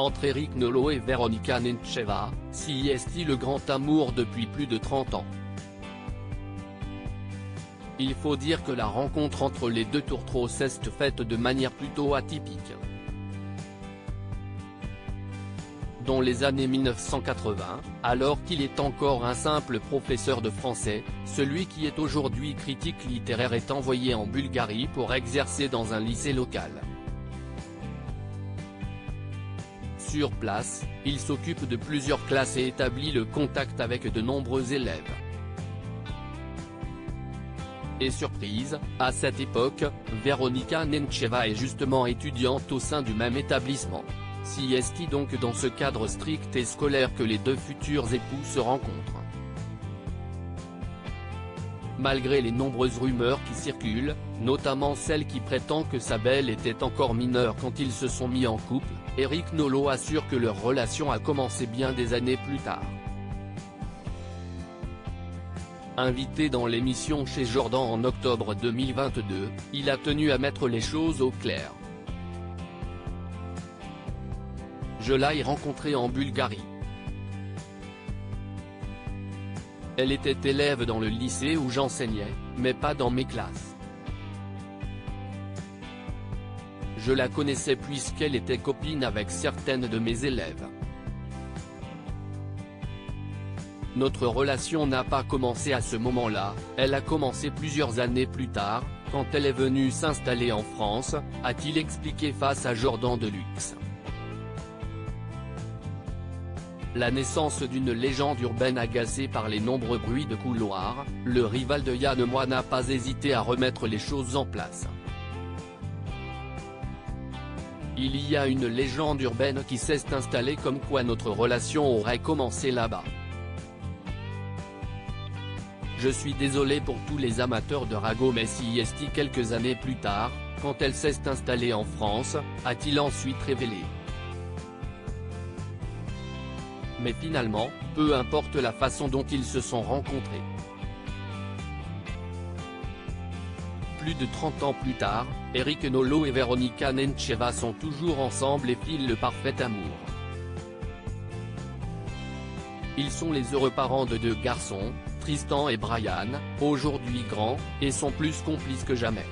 Entre Eric Nolot et Veronika Nencheva, CIST le grand amour depuis plus de 30 ans. Il faut dire que la rencontre entre les deux tourtereaux s'est faite de manière plutôt atypique. Dans les années 1980, alors qu'il est encore un simple professeur de français, celui qui est aujourd'hui critique littéraire est envoyé en Bulgarie pour exercer dans un lycée local. Sur place, il s'occupe de plusieurs classes et établit le contact avec de nombreux élèves. Et surprise, à cette époque, Veronika Nencheva est justement étudiante au sein du même établissement. CIST donc dans ce cadre strict et scolaire que les deux futurs époux se rencontrent. Malgré les nombreuses rumeurs qui circulent, notamment celle qui prétend que sa belle était encore mineure quand ils se sont mis en couple, Eric Nolot assure que leur relation a commencé bien des années plus tard. Invité dans l'émission chez Jordan en octobre 2022, il a tenu à mettre les choses au clair. Je l'ai rencontrée en Bulgarie. Elle était élève dans le lycée où j'enseignais, mais pas dans mes classes. Je la connaissais puisqu'elle était copine avec certaines de mes élèves. Notre relation n'a pas commencé à ce moment-là, elle a commencé plusieurs années plus tard, quand elle est venue s'installer en France, a-t-il expliqué face à Jordan Deluxe. La naissance d'une légende urbaine agacée par les nombreux bruits de couloir, le rival de Yann Moix n'a pas hésité à remettre les choses en place. Il y a une légende urbaine qui s'est installée comme quoi notre relation aurait commencé là-bas. Je suis désolé pour tous les amateurs de ragots mais CIST quelques années plus tard, quand elle s'est installée en France, a-t-il ensuite révélé. Mais finalement, peu importe la façon dont ils se sont rencontrés. Plus de 30 ans plus tard, Eric Nolot et Veronika Nencheva sont toujours ensemble et filent le parfait amour. Ils sont les heureux parents de deux garçons, Tristan et Brian, aujourd'hui grands, et sont plus complices que jamais.